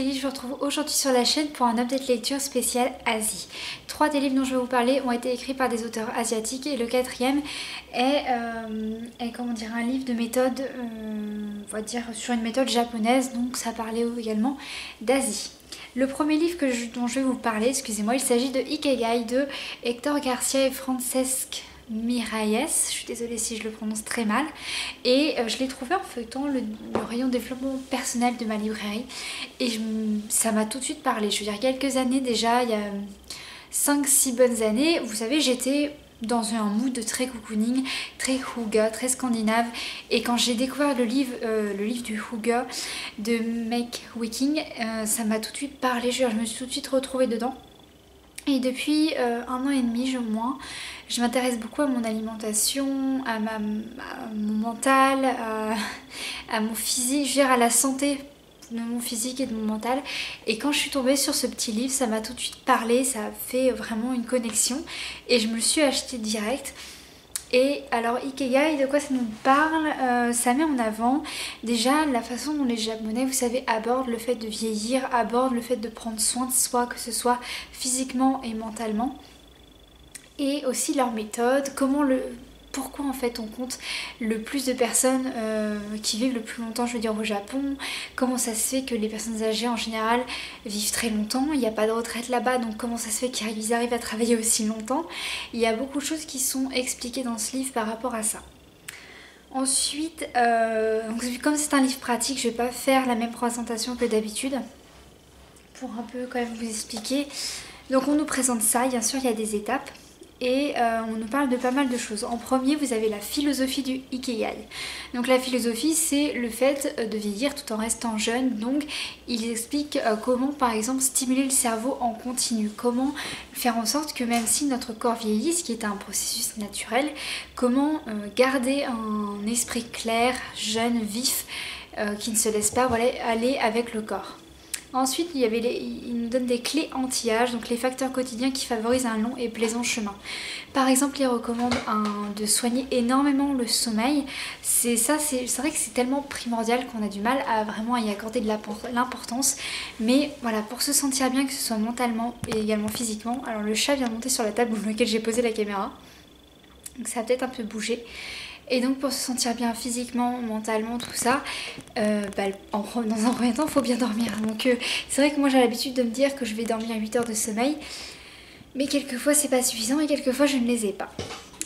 Céline, je vous retrouve aujourd'hui sur la chaîne pour un update lecture spécial Asie. 3 des livres dont je vais vous parler ont été écrits par des auteurs asiatiques et le 4e est comment dire, un livre de méthode, on va dire sur une méthode japonaise, donc ça parlait également d'Asie. Le premier livre dont je vais vous parler, excusez-moi, il s'agit de Ikigai de Hector Garcia et Francesc Miralles, je suis désolée si je le prononce très mal, et je l'ai trouvé en feuilletant le rayon développement personnel de ma librairie et ça m'a tout de suite parlé. Je veux dire, quelques années déjà, il y a 5-6 bonnes années, vous savez, j'étais dans un mood de très cocooning, très hygge, très scandinave, et quand j'ai découvert le livre du hygge de Meg Wiking, ça m'a tout de suite parlé. Je me suis tout de suite retrouvée dedans. Et depuis 1 an et demi au moins, je m'intéresse beaucoup à mon alimentation, à mon mental, à mon physique, je veux dire à la santé de mon physique et de mon mental. Et quand je suis tombée sur ce petit livre, ça m'a tout de suite parlé, ça a fait vraiment une connexion et je me le suis acheté direct. Et alors Ikigai, de quoi ça nous parle? Ça met en avant déjà la façon dont les Japonais, vous savez, abordent le fait de vieillir, abordent le fait de prendre soin de soi, que ce soit physiquement et mentalement. Et aussi leur méthode, pourquoi en fait on compte le plus de personnes qui vivent le plus longtemps, je veux dire au Japon, comment ça se fait que les personnes âgées en général vivent très longtemps, il n'y a pas de retraite là-bas, donc comment ça se fait qu'ils arrivent à travailler aussi longtemps. Il y a beaucoup de choses qui sont expliquées dans ce livre par rapport à ça. Ensuite, comme c'est un livre pratique, je ne vais pas faire la même présentation que d'habitude pour un peu quand même vous expliquer. Donc on nous présente ça, bien sûr il y a des étapes. Et on nous parle de pas mal de choses. En premier, vous avez la philosophie du Ikigai. Donc la philosophie, c'est le fait de vieillir tout en restant jeune. Donc il explique comment, par exemple, stimuler le cerveau en continu. Comment faire en sorte que même si notre corps vieillit, ce qui est un processus naturel, comment garder un esprit clair, jeune, vif, qui ne se laisse pas aller avec le corps. Ensuite, il nous donne des clés anti-âge, donc les facteurs quotidiens qui favorisent un long et plaisant chemin. Par exemple, il recommande de soigner énormément le sommeil. C'est vrai que c'est tellement primordial qu'on a du mal à vraiment y accorder de l'importance. Mais voilà, pour se sentir bien, que ce soit mentalement et également physiquement. Alors le chat vient de monter sur la table sur laquelle j'ai posé la caméra. Donc ça va peut-être un peu bouger. Et donc pour se sentir bien physiquement, mentalement, tout ça, dans un premier temps, il faut bien dormir. Donc c'est vrai que moi j'ai l'habitude de me dire que je vais dormir 8 heures de sommeil, mais quelquefois c'est pas suffisant et quelquefois je ne les ai pas.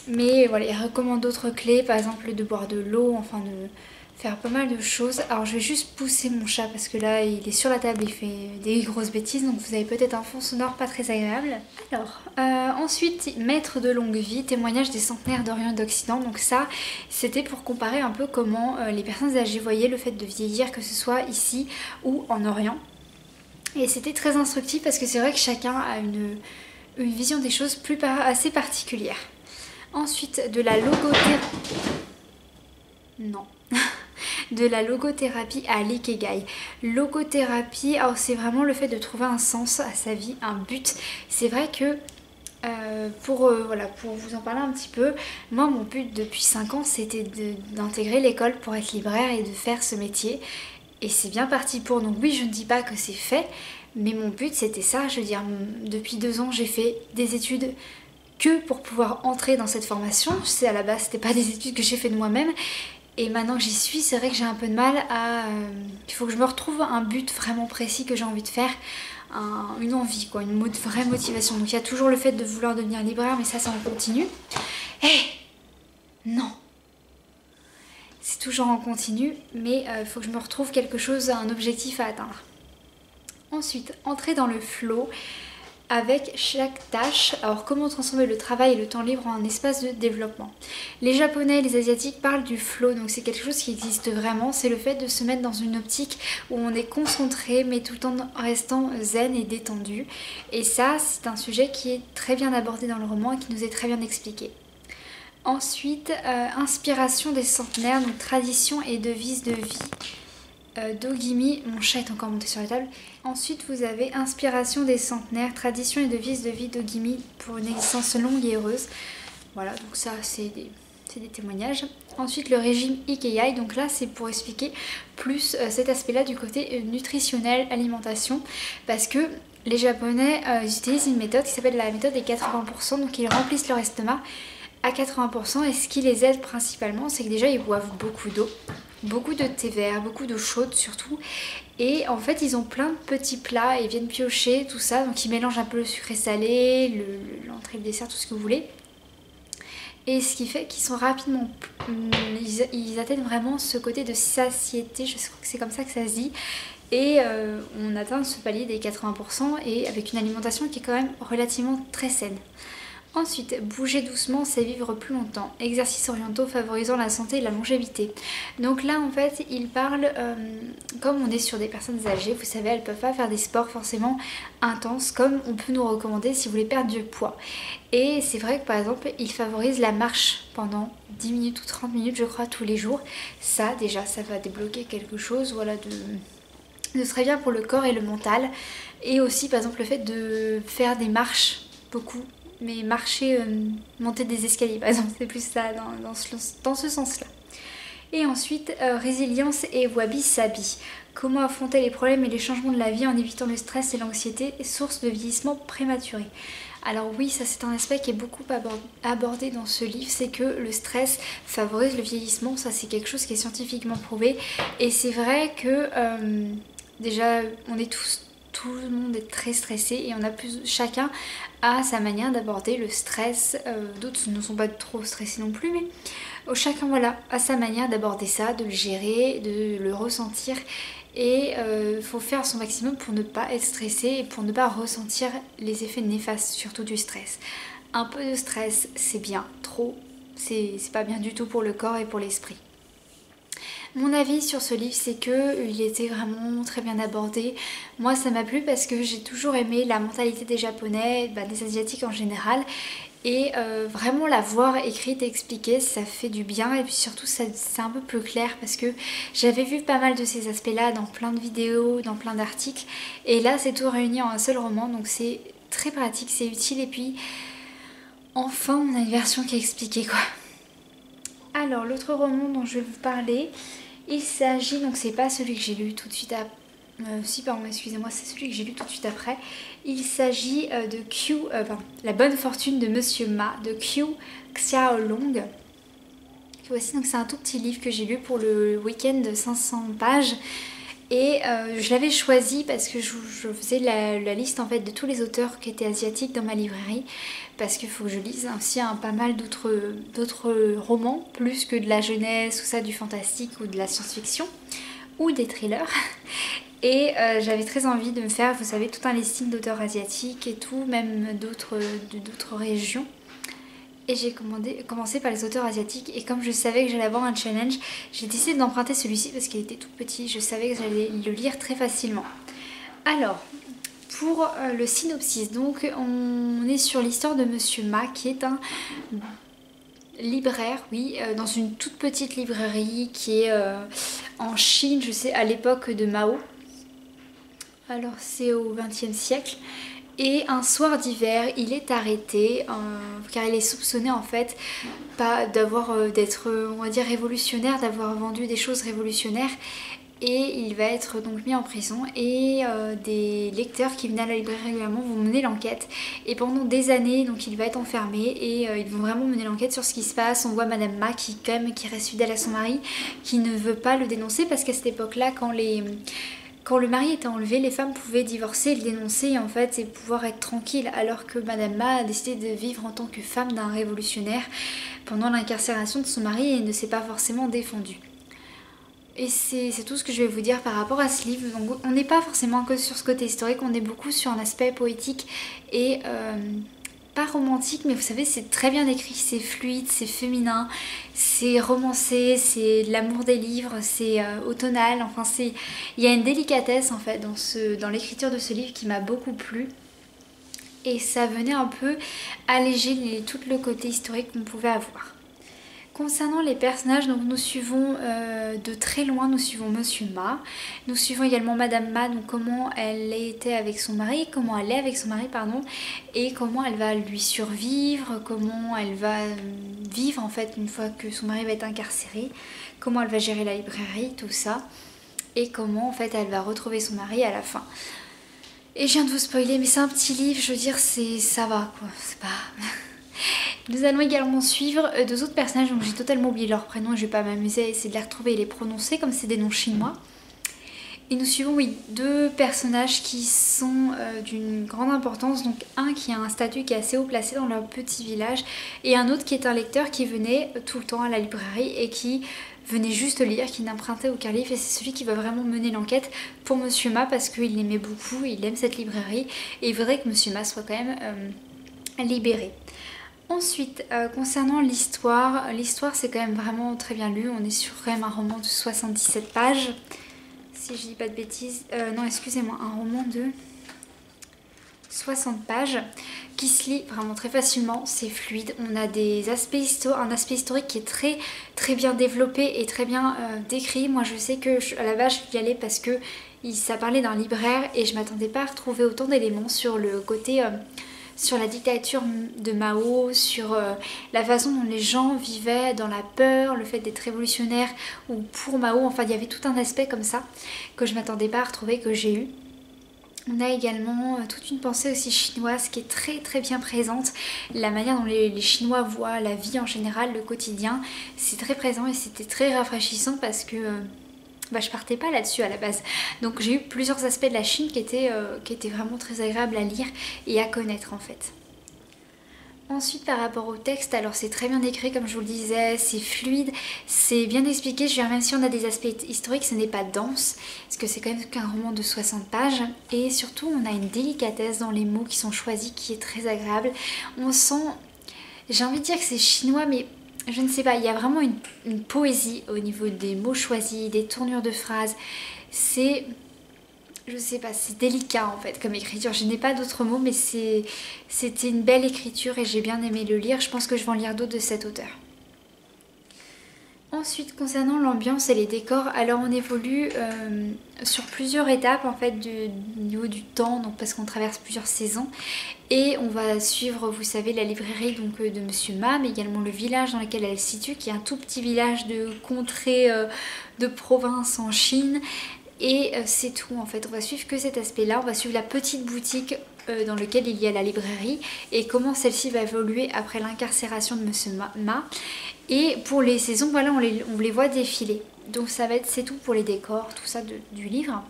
Mais voilà, il recommande d'autres clés, par exemple de boire de l'eau, enfin de faire pas mal de choses. Alors je vais juste pousser mon chat parce que là il est sur la table, il fait des grosses bêtises, donc vous avez peut-être un fond sonore pas très agréable. Alors ensuite, Maître de longue vie, témoignage des centenaires d'Orient et d'Occident. Donc ça, c'était pour comparer un peu comment les personnes âgées voyaient le fait de vieillir, que ce soit ici ou en Orient. Et c'était très instructif parce que c'est vrai que chacun a une vision des choses assez particulière. Ensuite, de la logothérapie. Non. De la logothérapie à l'ikigai. Logothérapie, alors c'est vraiment le fait de trouver un sens à sa vie, un but. C'est vrai que pour vous en parler un petit peu, moi mon but depuis 5 ans c'était d'intégrer l'école pour être libraire et de faire ce métier. Et c'est bien parti pour, donc oui je ne dis pas que c'est fait, mais mon but c'était ça, je veux dire depuis 2 ans j'ai fait des études que pour pouvoir entrer dans cette formation. À la base c'était pas des études que j'ai fait de moi-même. Et maintenant que j'y suis, c'est vrai que j'ai un peu de mal il faut que je me retrouve un but vraiment précis que j'ai envie de faire, une envie, quoi, une vraie motivation. Donc il y a toujours le fait de vouloir devenir libraire, mais ça en continu. Non, c'est toujours en continu, mais il faut que je me retrouve quelque chose, un objectif à atteindre. Ensuite, entrer dans le flow avec chaque tâche. Alors comment transformer le travail et le temps libre en un espace de développement. Les Japonais et les Asiatiques parlent du flow, donc c'est quelque chose qui existe vraiment. C'est le fait de se mettre dans une optique où on est concentré mais tout en restant zen et détendu. Et ça, c'est un sujet qui est très bien abordé dans le roman et qui nous est très bien expliqué. Ensuite, inspiration des centenaires, donc tradition et devise de vie. Dogimi, mon chat est encore monté sur la table. Ensuite vous avez inspiration des centenaires, tradition et devise de vie d'Ogimi pour une existence longue et heureuse. Voilà, donc ça c'est c'est des témoignages. Ensuite le régime Ikigai, donc là c'est pour expliquer plus cet aspect là du côté nutritionnel, alimentation, parce que les Japonais ils utilisent une méthode qui s'appelle la méthode des 80%, donc ils remplissent leur estomac à 80%, et ce qui les aide principalement c'est que déjà ils boivent beaucoup d'eau, beaucoup de thé vert, beaucoup d'eau chaude surtout, et en fait ils ont plein de petits plats, ils viennent piocher tout ça, donc ils mélangent un peu le sucré salé, l'entrée, le dessert, tout ce que vous voulez. Et ce qui fait qu'ils sont rapidement, ils atteignent vraiment ce côté de satiété, je crois que c'est comme ça que ça se dit. Et on atteint ce palier des 80% et avec une alimentation qui est quand même relativement très saine. Ensuite, bouger doucement, c'est vivre plus longtemps. Exercices orientaux favorisant la santé et la longévité. Donc là, en fait, il parle, comme on est sur des personnes âgées, vous savez, elles ne peuvent pas faire des sports forcément intenses, comme on peut nous recommander si vous voulez perdre du poids. Et c'est vrai que par exemple, il favorise la marche pendant 10 minutes ou 30 minutes, je crois, tous les jours. Ça, déjà, ça va débloquer quelque chose, voilà, de très bien pour le corps et le mental. Et aussi, par exemple, le fait de faire des marches, beaucoup, mais marcher, monter des escaliers par exemple, c'est plus ça dans ce sens-là. Et ensuite, résilience et wabi-sabi. Comment affronter les problèmes et les changements de la vie en évitant le stress et l'anxiété, source de vieillissement prématuré. Alors oui, ça c'est un aspect qui est beaucoup abordé dans ce livre, c'est que le stress favorise le vieillissement, ça c'est quelque chose qui est scientifiquement prouvé. Et c'est vrai que déjà, on est tout le monde est très stressé et chacun a sa manière d'aborder le stress. D'autres ne sont pas trop stressés non plus, mais chacun voilà, a sa manière d'aborder ça, de le gérer, de le ressentir. Et il faut faire son maximum pour ne pas être stressé et pour ne pas ressentir les effets néfastes, surtout du stress. Un peu de stress, c'est bien, trop, c'est pas bien du tout pour le corps et pour l'esprit. Mon avis sur ce livre, c'est qu'il était vraiment très bien abordé. Moi, ça m'a plu parce que j'ai toujours aimé la mentalité des Japonais, des Asiatiques en général. Et vraiment la voir écrite et expliquée, ça fait du bien. Et puis surtout, c'est un peu plus clair parce que j'avais vu pas mal de ces aspects-là dans plein de vidéos, dans plein d'articles. Et là, c'est tout réuni en un seul roman. Donc c'est très pratique, c'est utile. Et puis, enfin, on a une version qui est expliquée, quoi. Alors, l'autre roman dont je vais vous parler... il s'agit, donc c'est pas celui que j'ai lu tout de suite après, excusez-moi, c'est celui que j'ai lu tout de suite après. Il s'agit de La bonne fortune de Monsieur Ma, de Qiu Xiaolong. Voici, donc c'est un tout petit livre que j'ai lu pour le week-end de 500 pages. Et je l'avais choisi parce que je faisais la liste en fait de tous les auteurs qui étaient asiatiques dans ma librairie, parce qu'il faut que je lise aussi pas mal d'autres romans, plus que de la jeunesse ou ça, du fantastique ou de la science-fiction ou des thrillers. Et j'avais très envie de me faire, vous savez, tout un listing d'auteurs asiatiques et tout, même d'autres régions. Et j'ai commencé par les auteurs asiatiques, et comme je savais que j'allais avoir un challenge, j'ai décidé d'emprunter celui-ci parce qu'il était tout petit, je savais que j'allais le lire très facilement. Alors, pour le synopsis, donc on est sur l'histoire de Monsieur Ma, qui est un libraire, oui, dans une toute petite librairie qui est en Chine, je sais, à l'époque de Mao. Alors c'est au XXe siècle. Et un soir d'hiver, il est arrêté car il est soupçonné en fait d'être, on va dire, révolutionnaire, d'avoir vendu des choses révolutionnaires. Et il va être donc mis en prison, et des lecteurs qui venaient à la librairie régulièrement vont mener l'enquête. Et pendant des années, donc il va être enfermé, et ils vont vraiment mener l'enquête sur ce qui se passe. On voit Madame Ma qui reste fidèle à son mari, qui ne veut pas le dénoncer parce qu'à cette époque-là, quand le mari était enlevé, les femmes pouvaient divorcer, le dénoncer en fait, et pouvoir être tranquille, alors que Madame Ma a décidé de vivre en tant que femme d'un révolutionnaire pendant l'incarcération de son mari et ne s'est pas forcément défendue. Et c'est tout ce que je vais vous dire par rapport à ce livre. Donc on n'est pas forcément que sur ce côté historique, on est beaucoup sur un aspect poétique et pas romantique, mais vous savez, c'est très bien écrit, c'est fluide, c'est féminin, c'est romancé, c'est de l'amour des livres, c'est automnal, enfin il y a une délicatesse en fait dans l'écriture de ce livre qui m'a beaucoup plu. Et ça venait un peu alléger tout le côté historique qu'on pouvait avoir. Concernant les personnages, donc nous suivons de très loin, nous suivons Monsieur Ma. Nous suivons également Madame Ma, donc comment elle était avec son mari, comment elle est avec son mari, pardon, et comment elle va lui survivre, comment elle va vivre en fait une fois que son mari va être incarcéré, comment elle va gérer la librairie, tout ça, et comment en fait elle va retrouver son mari à la fin. Et je viens de vous spoiler, mais c'est un petit livre, je veux dire, ça va quoi, c'est pas... Nous allons également suivre deux autres personnages, donc j'ai totalement oublié leur prénom et je vais pas m'amuser à essayer de les retrouver et les prononcer comme c'est des noms chinois. Et nous suivons oui, deux personnages qui sont d'une grande importance, donc un qui a un statut qui est assez haut placé dans leur petit village et un autre qui est un lecteur qui venait tout le temps à la librairie et qui venait juste lire, qui n'empruntait aucun livre et c'est celui qui va vraiment mener l'enquête pour Monsieur Ma parce qu'il l'aimait beaucoup, il aime cette librairie et il voudrait que Monsieur Ma soit quand même libéré. Ensuite, concernant l'histoire, c'est quand même vraiment très bien lu. On est sur quand même un roman de 77 pages, si je dis pas de bêtises. Non, excusez-moi, un roman de 60 pages qui se lit vraiment très facilement, c'est fluide. On a un aspect historique qui est très très bien développé et très bien décrit. Moi, je sais que à la base, je y allais parce que ça parlait d'un libraire et je m'attendais pas à retrouver autant d'éléments sur le côté... sur la dictature de Mao, sur la façon dont les gens vivaient dans la peur, le fait d'être révolutionnaire ou pour Mao, enfin il y avait tout un aspect comme ça que je m'attendais pas à retrouver, que j'ai eu. On a également toute une pensée aussi chinoise qui est très très bien présente, la manière dont les Chinois voient la vie en général, le quotidien, c'est très présent et c'était très rafraîchissant parce que... je partais pas là-dessus à la base. Donc j'ai eu plusieurs aspects de la Chine qui étaient vraiment très agréables à lire et à connaître en fait. Ensuite par rapport au texte, alors c'est très bien écrit comme je vous le disais, c'est fluide, c'est bien expliqué, je veux dire même si on a des aspects historiques, ce n'est pas dense, parce que c'est quand même qu'un roman de 60 pages, et surtout on a une délicatesse dans les mots qui sont choisis qui est très agréable. On sent, j'ai envie de dire que c'est chinois mais... je ne sais pas, il y a vraiment une poésie au niveau des mots choisis, des tournures de phrases. C'est, je sais pas, c'est délicat en fait comme écriture. Je n'ai pas d'autres mots, mais c'était une belle écriture et j'ai bien aimé le lire. Je pense que je vais en lire d'autres de cet auteur. Ensuite, concernant l'ambiance et les décors, alors on évolue sur plusieurs étapes en fait au niveau du temps, donc parce qu'on traverse plusieurs saisons et on va suivre, vous savez, la librairie donc de Monsieur Ma, mais également le village dans lequel elle se situe, qui est un tout petit village de contrée de province en Chine. Et c'est tout en fait, on va suivre que cet aspect-là, on va suivre la petite boutique dans laquelle il y a la librairie et comment celle-ci va évoluer après l'incarcération de Monsieur Ma. Et pour les saisons, voilà, on les voit défiler. Donc ça va être, c'est tout pour les décors, tout ça du livre.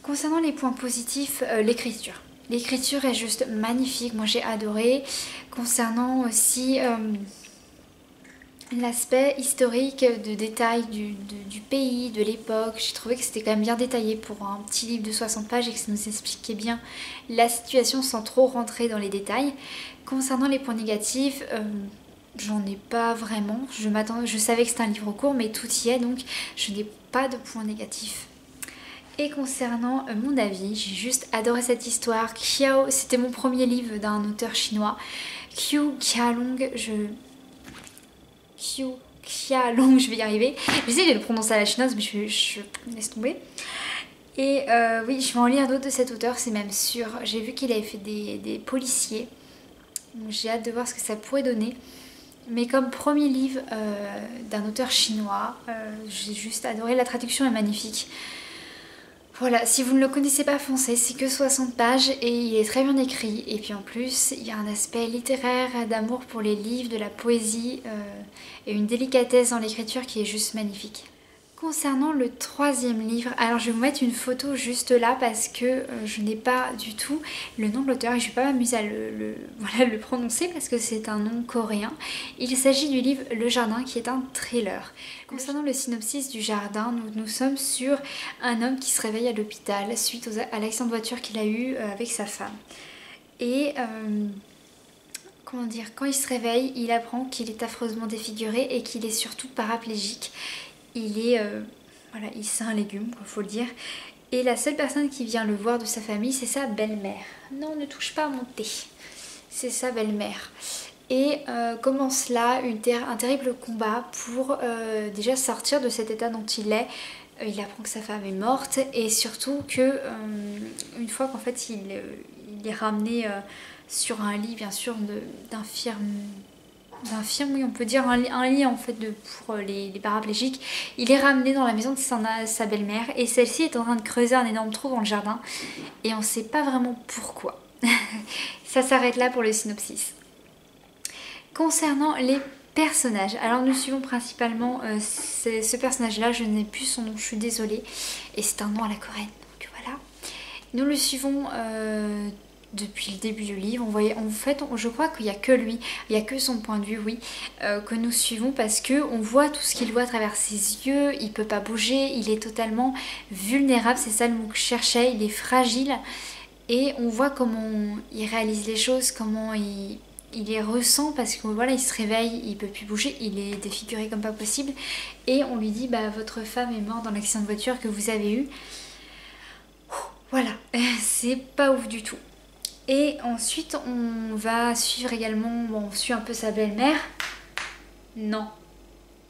Concernant les points positifs, l'écriture. L'écriture est juste magnifique, moi j'ai adoré. Concernant aussi l'aspect historique de détails du pays, de l'époque, j'ai trouvé que c'était quand même bien détaillé pour un petit livre de 60 pages et que ça nous expliquait bien la situation sans trop rentrer dans les détails. Concernant les points négatifs, j'en ai pas vraiment. Je savais que c'était un livre court, mais tout y est, donc je n'ai pas de points négatifs. Et concernant mon avis, j'ai juste adoré cette histoire. Qiao, c'était mon premier livre d'un auteur chinois. Qiu Qialong, je vais y arriver. J'essaie de le prononcer à la chinoise, mais je laisse tomber. Et oui, je vais en lire d'autres de cet auteur, c'est même sûr. J'ai vu qu'il avait fait des policiers. J'ai hâte de voir ce que ça pourrait donner. Mais comme premier livre d'un auteur chinois, j'ai juste adoré, la traduction est magnifique. Voilà, si vous ne le connaissez pas, foncez, c'est que 60 pages et il est très bien écrit. Et puis en plus, il y a un aspect littéraire, d'amour pour les livres, de la poésie et une délicatesse dans l'écriture qui est juste magnifique. Concernant le troisième livre, alors je vais vous mettre une photo juste là parce que je n'ai pas du tout le nom de l'auteur et je ne vais pas m'amuser à le prononcer parce que c'est un nom coréen. Il s'agit du livre Le Jardin qui est un thriller. Concernant le synopsis du Jardin, nous sommes sur un homme qui se réveille à l'hôpital suite à l'accident de voiture qu'il a eu avec sa femme. Et comment dire, quand il se réveille, il apprend qu'il est affreusement défiguré et qu'il est surtout paraplégique. C'est un légume, faut le dire. Et la seule personne qui vient le voir de sa famille, c'est sa belle-mère. Non, ne touche pas à mon thé. C'est sa belle-mère. Et commence là un terrible combat pour déjà sortir de cet état dont il est. Il apprend que sa femme est morte et surtout que une fois qu'en fait il est ramené sur un lit bien sûr d'infirme, oui on peut dire un lit en fait pour les paraplégiques, il est ramené dans la maison de sa belle-mère et celle-ci est en train de creuser un énorme trou dans le jardin et on ne sait pas vraiment pourquoi. Ça s'arrête là pour le synopsis. Concernant les personnages, alors nous suivons principalement ce personnage-là, je n'ai plus son nom, je suis désolée, et c'est un nom à la coréenne, donc voilà. Nous le suivons depuis le début du livre, en fait je crois qu'il n'y a que lui, il n'y a que son point de vue, oui, que nous suivons parce qu'on voit tout ce qu'il voit à travers ses yeux, il ne peut pas bouger, il est totalement vulnérable, c'est ça le mot que je cherchais, il est fragile, et on voit comment il réalise les choses, comment il les ressent parce que voilà, il se réveille, il peut plus bouger, il est défiguré comme pas possible et on lui dit bah votre femme est morte dans l'accident de voiture que vous avez eu. Voilà, c'est pas ouf du tout. Et ensuite on va suivre également, bon, on suit un peu sa belle-mère. Non,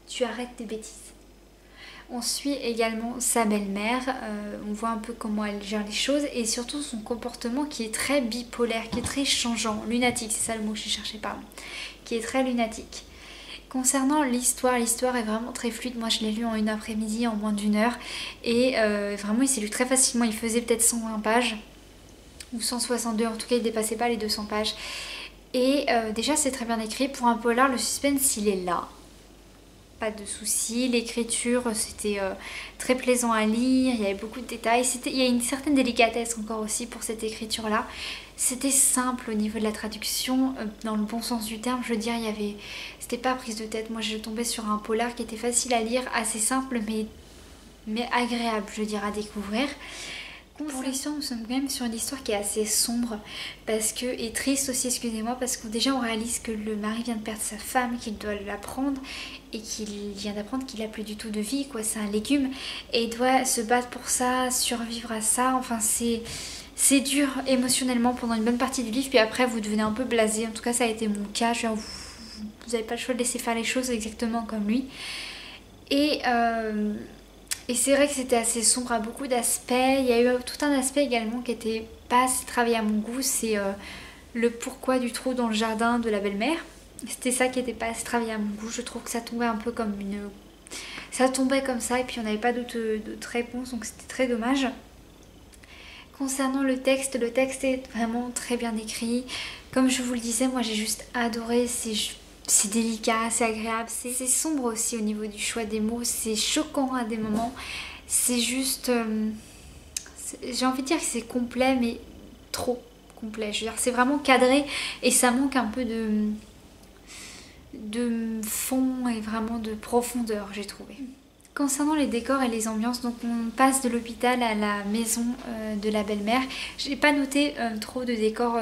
tu arrêtes tes bêtises. On suit également sa belle-mère, on voit un peu comment elle gère les choses et surtout son comportement qui est très bipolaire, qui est très changeant, lunatique, c'est ça le mot que j'ai cherché, pardon, qui est très lunatique. Concernant l'histoire est vraiment très fluide, moi je l'ai lu en une après-midi, en moins d'une heure et vraiment il s'est lu très facilement, il faisait peut-être 120 pages ou 162, en tout cas il dépassait pas les 200 pages et déjà c'est très bien écrit, pour un polar le suspense il est là. Pas de soucis, l'écriture c'était très plaisant à lire, il y avait beaucoup de détails, il y a une certaine délicatesse encore aussi pour cette écriture là. C'était simple au niveau de la traduction, dans le bon sens du terme, je veux dire, c'était pas prise de tête. Moi je tombais sur un polar qui était facile à lire, assez simple mais agréable, je veux dire, à découvrir. Pour l'histoire, nous sommes quand même sur une histoire qui est assez sombre et triste aussi, excusez-moi, parce que déjà on réalise que le mari vient de perdre sa femme, qu'il doit l'apprendre et qu'il vient d'apprendre qu'il n'a plus du tout de vie, quoi, c'est un légume et il doit se battre pour ça, survivre à ça, enfin c'est dur émotionnellement pendant une bonne partie du livre, puis après vous devenez un peu blasé, en tout cas ça a été mon cas, genre, vous n'avez pas le choix de laisser faire les choses exactement comme lui. Et c'est vrai que c'était assez sombre à beaucoup d'aspects. Il y a eu tout un aspect également qui était pas assez travaillé à mon goût. C'est le pourquoi du trou dans le jardin de la belle-mère. C'était ça qui était pas assez travaillé à mon goût. Je trouve que ça tombait un peu comme ça tombait comme ça et puis on n'avait pas d'autres réponses. Donc c'était très dommage. Concernant le texte est vraiment très bien écrit. Comme je vous le disais, moi j'ai juste adoré. C'est délicat, c'est agréable, c'est sombre aussi au niveau du choix des mots, c'est choquant à des moments, c'est juste, j'ai envie de dire que c'est complet mais trop complet, je veux dire c'est vraiment cadré et ça manque un peu de fond et vraiment de profondeur, j'ai trouvé. Concernant les décors et les ambiances, donc on passe de l'hôpital à la maison de la belle-mère, j'ai pas noté trop de décors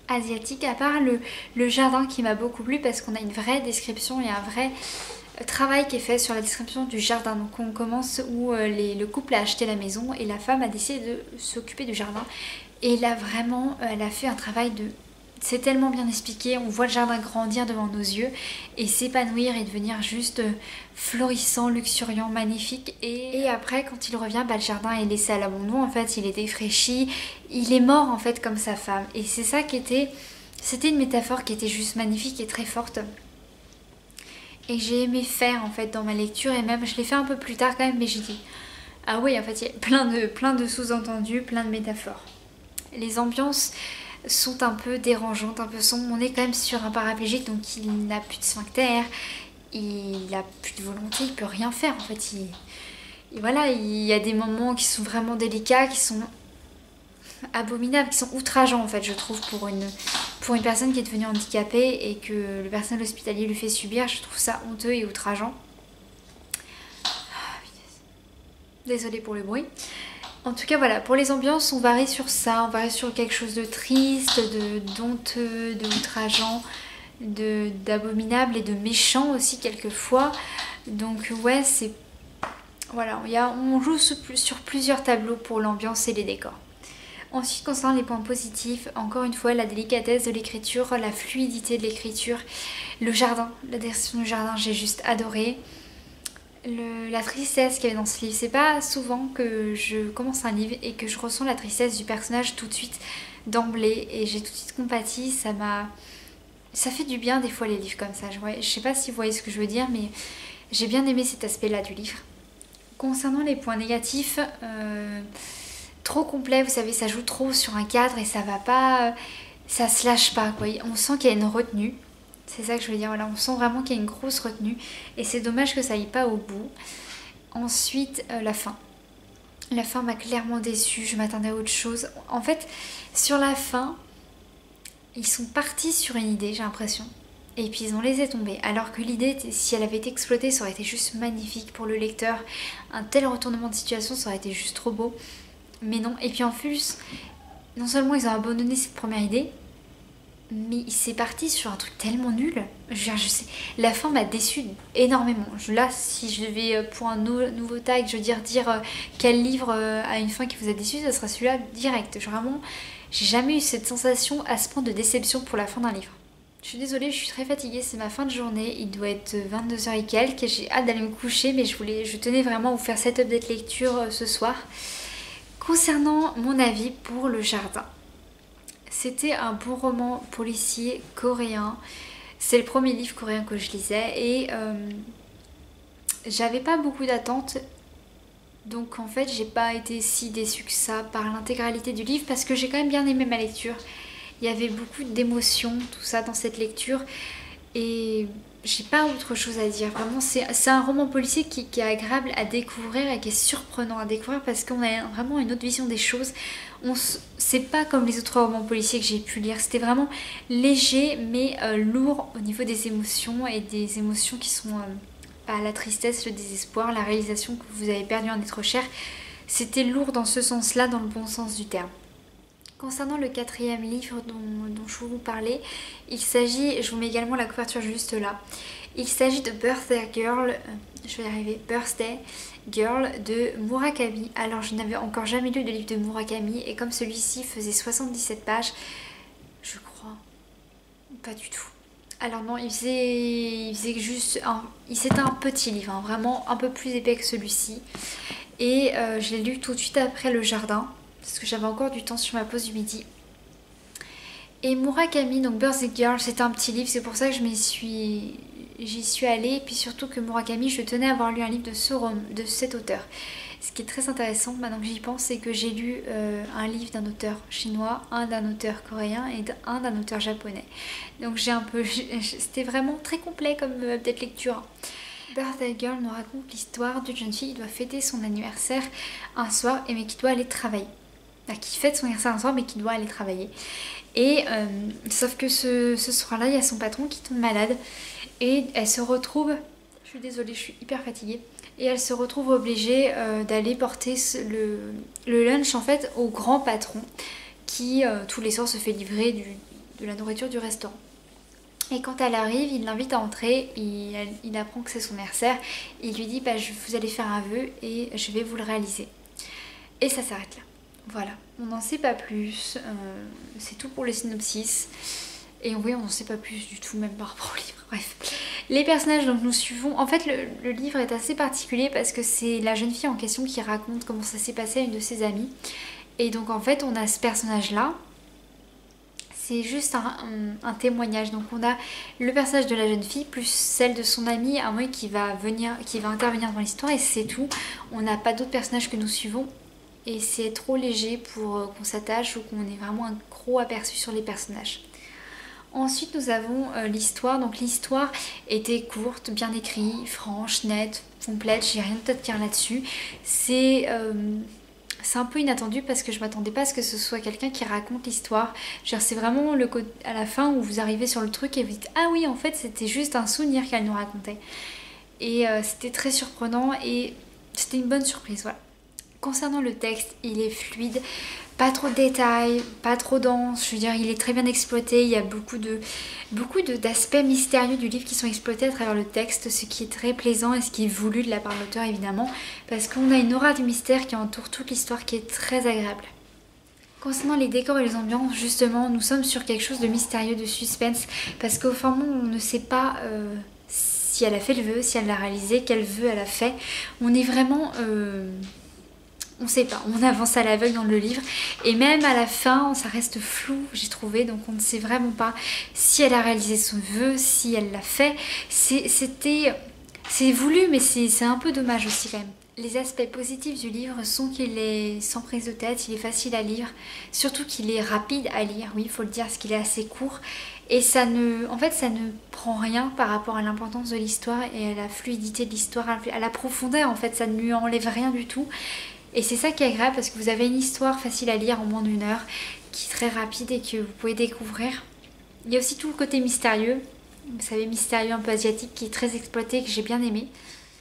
asiatique, à part le jardin qui m'a beaucoup plu parce qu'on a une vraie description et un vrai travail qui est fait sur la description du jardin. Donc on commence où le couple a acheté la maison et la femme a décidé de s'occuper du jardin et là vraiment elle a fait un travail c'est tellement bien expliqué, on voit le jardin grandir devant nos yeux et s'épanouir et devenir juste florissant, luxuriant, magnifique. Et après, quand il revient, le jardin est laissé à l'abandon, en fait, il est défraîchi, il est mort en fait comme sa femme. Et c'est ça c'était une métaphore qui était juste magnifique et très forte. Et j'ai aimé faire en fait dans ma lecture et même je l'ai fait un peu plus tard quand même, mais j'ai dit ah oui, en fait, il y a plein de sous-entendus, plein de métaphores. Les ambiances sont un peu dérangeantes, un peu sombres. On est quand même sur un paraplégique, donc il n'a plus de sphincter, il n'a plus de volonté, il peut rien faire en fait. Voilà, il y a des moments qui sont vraiment délicats, qui sont abominables, qui sont outrageants en fait, je trouve, pour une personne qui est devenue handicapée et que le personnel hospitalier lui fait subir. Je trouve ça honteux et outrageant. Désolée pour le bruit. En tout cas voilà, pour les ambiances on varie sur ça, on varie sur quelque chose de triste, d'honteux, de outrageant, d'abominable et de méchant aussi quelquefois. Donc ouais, voilà, on joue sur plusieurs tableaux pour l'ambiance et les décors. Ensuite, concernant les points positifs, encore une fois, la délicatesse de l'écriture, la fluidité de l'écriture, le jardin, la description du jardin, j'ai juste adoré. La tristesse qu'il y avait dans ce livre, c'est pas souvent que je commence un livre et que je ressens la tristesse du personnage tout de suite d'emblée et j'ai tout de suite compati, ça fait du bien des fois les livres comme ça. Je sais pas si vous voyez ce que je veux dire, mais j'ai bien aimé cet aspect-là du livre. Concernant les points négatifs, trop complet, vous savez, ça joue trop sur un cadre et ça va pas, ça se lâche pas quoi. On sent qu'il y a une retenue. C'est ça que je veux dire, voilà, on sent vraiment qu'il y a une grosse retenue et c'est dommage que ça aille pas au bout. Ensuite, la fin. La fin m'a clairement déçue, je m'attendais à autre chose. En fait, sur la fin, ils sont partis sur une idée, j'ai l'impression, et puis ils ont laissé tomber. Alors que l'idée, si elle avait été exploitée, ça aurait été juste magnifique pour le lecteur. Un tel retournement de situation, ça aurait été juste trop beau. Mais non, et puis en plus, non seulement ils ont abandonné cette première idée, mais c'est parti sur un truc tellement nul. Je sais, la fin m'a déçue énormément. Là, si je devais pour un nouveau tag, je veux dire quel livre a une fin qui vous a déçu, ça sera celui-là direct. Vraiment, j'ai jamais eu cette sensation à ce point de déception pour la fin d'un livre. Je suis désolée, je suis très fatiguée, c'est ma fin de journée, il doit être 22h et quelques, j'ai hâte d'aller me coucher, mais je tenais vraiment à vous faire cette update lecture ce soir. Concernant mon avis pour Le Jardin. C'était un bon roman policier coréen. C'est le premier livre coréen que je lisais et j'avais pas beaucoup d'attentes. Donc en fait j'ai pas été si déçue que ça par l'intégralité du livre parce que j'ai quand même bien aimé ma lecture. Il y avait beaucoup d'émotions, tout ça dans cette lecture et j'ai pas autre chose à dire. Vraiment c'est un roman policier qui est agréable à découvrir et qui est surprenant à découvrir parce qu'on a vraiment une autre vision des choses. C'est pas comme les autres romans policiers que j'ai pu lire, c'était vraiment léger mais lourd au niveau des émotions et des émotions qui sont la tristesse, le désespoir, la réalisation que vous avez perdu un être cher. C'était lourd dans ce sens-là, dans le bon sens du terme. Concernant le quatrième livre dont je vous parlais, il s'agit, je vous mets également la couverture juste là, il s'agit de Birthday Girl, je vais y arriver, Birthday Girl de Murakami. Alors je n'avais encore jamais lu de livre de Murakami et comme celui-ci faisait 77 pages, je crois, pas du tout. Alors non, c'était un petit livre, hein, vraiment un peu plus épais que celui-ci. Et je l'ai lu tout de suite après Le Jardin, parce que j'avais encore du temps sur ma pause du midi. Et Murakami, donc Birthday Girl, c'est un petit livre, c'est pour ça que j'y suis allée. Et puis surtout que Murakami, je tenais à avoir lu un livre de cet auteur. Ce qui est très intéressant, maintenant que j'y pense, c'est que j'ai lu un livre d'un auteur chinois, un d'un auteur coréen et un d'un auteur japonais. Donc c'était vraiment très complet comme update lecture. Birthday Girl nous raconte l'histoire d'une jeune fille qui doit fêter son anniversaire un soir mais qui doit aller travailler. Qui fête son anniversaire un soir mais qui doit aller travailler. Et sauf que ce soir-là, il y a son patron qui tombe malade et elle se retrouve, je suis désolée, je suis hyper fatiguée, et elle se retrouve obligée d'aller porter le lunch en fait au grand patron qui tous les soirs se fait livrer de la nourriture du restaurant. Et quand elle arrive, il l'invite à entrer, il apprend que c'est son anniversaire, il lui dit vous allez faire un vœu et je vais vous le réaliser. Et ça s'arrête là. Voilà, on n'en sait pas plus, c'est tout pour le synopsis. Et oui, on n'en sait pas plus du tout, même par rapport au livre. Bref, les personnages donc nous suivons. En fait, le livre est assez particulier parce que c'est la jeune fille en question qui raconte comment ça s'est passé à une de ses amies. Et donc en fait, on a ce personnage-là. C'est juste un témoignage. Donc on a le personnage de la jeune fille plus celle de son amie, à moi qui va intervenir dans l'histoire et c'est tout. On n'a pas d'autres personnages que nous suivons. Et c'est trop léger pour qu'on s'attache ou qu'on ait vraiment un gros aperçu sur les personnages. Ensuite nous avons l'histoire. Donc l'histoire était courte, bien écrite, franche, nette, complète. J'ai rien de à dire là-dessus. C'est un peu inattendu parce que je m'attendais pas à ce que ce soit quelqu'un qui raconte l'histoire. C'est vraiment à la fin où vous arrivez sur le truc et vous dites ah oui en fait c'était juste un souvenir qu'elle nous racontait. Et c'était très surprenant et c'était une bonne surprise, voilà. Concernant le texte, il est fluide, pas trop de détails, pas trop dense, je veux dire il est très bien exploité, il y a beaucoup d'aspects mystérieux du livre qui sont exploités à travers le texte, ce qui est très plaisant et ce qui est voulu de la part de l'auteur évidemment, parce qu'on a une aura du mystère qui entoure toute l'histoire qui est très agréable. Concernant les décors et les ambiances, justement, nous sommes sur quelque chose de mystérieux, de suspense, parce qu'au fond, on ne sait pas si elle a fait le vœu, si elle l'a réalisé, quel vœu elle a fait. On est vraiment... on sait pas, on avance à l'aveugle dans le livre et même à la fin ça reste flou, j'ai trouvé, donc on ne sait vraiment pas si elle a réalisé son vœu, si elle l'a fait. C'est voulu, mais c'est un peu dommage aussi quand même. Les aspects positifs du livre sont qu'il est sans prise de tête, il est facile à lire, surtout qu'il est rapide à lire, oui il faut le dire, parce qu'il est assez court. Et ça ne prend rien par rapport à l'importance de l'histoire et à la fluidité de l'histoire, à la profondeur en fait, ça ne lui enlève rien du tout. Et c'est ça qui est agréable parce que vous avez une histoire facile à lire en moins d'1 heure, qui est très rapide et que vous pouvez découvrir. Il y a aussi tout le côté mystérieux, vous savez, mystérieux un peu asiatique, qui est très exploité et que j'ai bien aimé.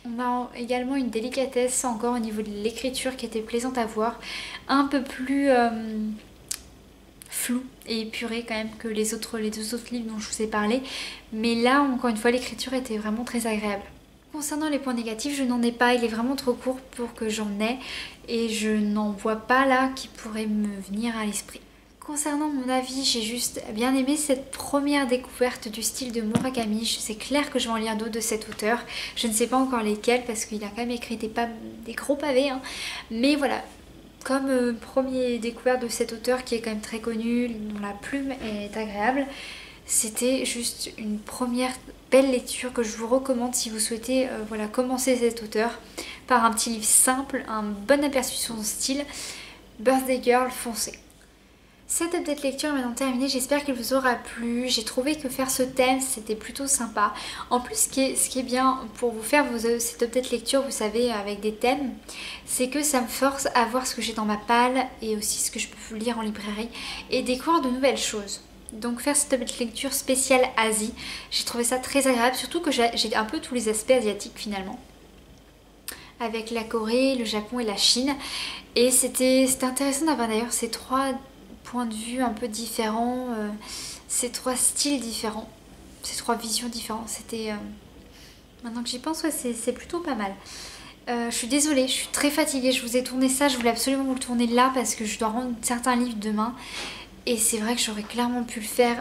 On a également une délicatesse encore au niveau de l'écriture qui était plaisante à voir, un peu plus floue et épurée quand même que les deux autres livres dont je vous ai parlé. Mais là, encore une fois, l'écriture était vraiment très agréable. Concernant les points négatifs, je n'en ai pas, il est vraiment trop court pour que j'en ai et je n'en vois pas là qui pourrait me venir à l'esprit. Concernant mon avis, j'ai juste bien aimé cette première découverte du style de Murakami. C'est clair que je vais en lire d'autres de cet auteur. Je ne sais pas encore lesquels parce qu'il a quand même écrit des gros pavés. Hein. Mais voilà, comme première découverte de cet auteur qui est quand même très connu, dont la plume est agréable, c'était juste une première belle lecture que je vous recommande si vous souhaitez voilà, commencer cet auteur par un petit livre simple, un bon aperçu de son style. Birthday Girl, foncez. Cette update lecture est maintenant terminée, j'espère qu'elle vous aura plu. J'ai trouvé que faire ce thème c'était plutôt sympa. En plus ce qui est bien pour vous faire cette update lecture, vous savez, avec des thèmes, c'est que ça me force à voir ce que j'ai dans ma palle et aussi ce que je peux lire en librairie et découvrir de nouvelles choses. Donc faire cette update lecture spéciale Asie, j'ai trouvé ça très agréable, surtout que j'ai un peu tous les aspects asiatiques finalement. Avec la Corée, le Japon et la Chine. Et c'était intéressant d'avoir d'ailleurs ces 3 points de vue un peu différents, ces 3 styles différents, ces 3 visions différentes. C'était... maintenant que j'y pense, ouais, c'est plutôt pas mal. Je suis désolée, je suis très fatiguée, je vous ai tourné ça, je voulais absolument vous le tourner là parce que je dois rendre certains livres demain. Et c'est vrai que j'aurais clairement pu le faire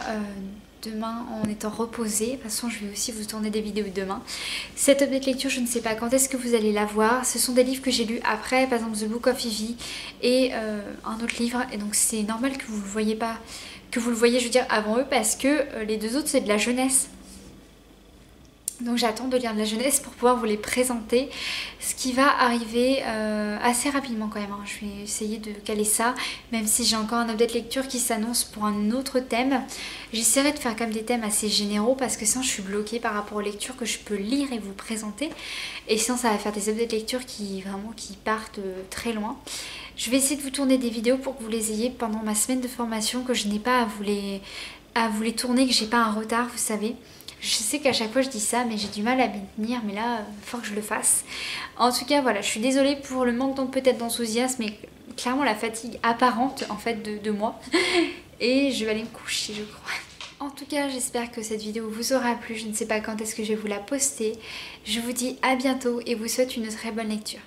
demain en étant reposée. De toute façon, je vais aussi vous tourner des vidéos demain. Cette update lecture, je ne sais pas quand est-ce que vous allez la voir. Ce sont des livres que j'ai lus après, par exemple The Book of Evie et un autre livre. Et donc c'est normal que vous le voyez pas, que vous le voyez, je veux dire, avant eux, parce que les 2 autres, c'est de la jeunesse. Donc j'attends de lire de la jeunesse pour pouvoir vous les présenter, ce qui va arriver assez rapidement quand même. Hein. Je vais essayer de caler ça, même si j'ai encore un update lecture qui s'annonce pour un autre thème. J'essaierai de faire quand même des thèmes assez généraux parce que sinon je suis bloquée par rapport aux lectures que je peux lire et vous présenter. Et sinon ça va faire des updates lecture qui partent très loin. Je vais essayer de vous tourner des vidéos pour que vous les ayez pendant ma semaine de formation, que je n'ai pas à vous les tourner, que j'ai pas un retard, vous savez. Je sais qu'à chaque fois je dis ça, mais j'ai du mal à m'y tenir, mais là, il faut que je le fasse. En tout cas, voilà, je suis désolée pour le manque peut-être d'enthousiasme, mais clairement la fatigue apparente en fait de moi. Et je vais aller me coucher, je crois. En tout cas, j'espère que cette vidéo vous aura plu. Je ne sais pas quand est-ce que je vais vous la poster. Je vous dis à bientôt et vous souhaite une très bonne lecture.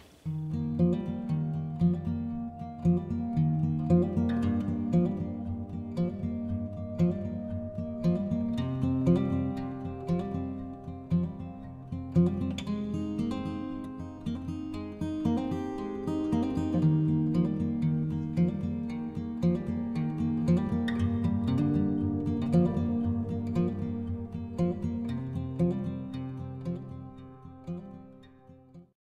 Thank you.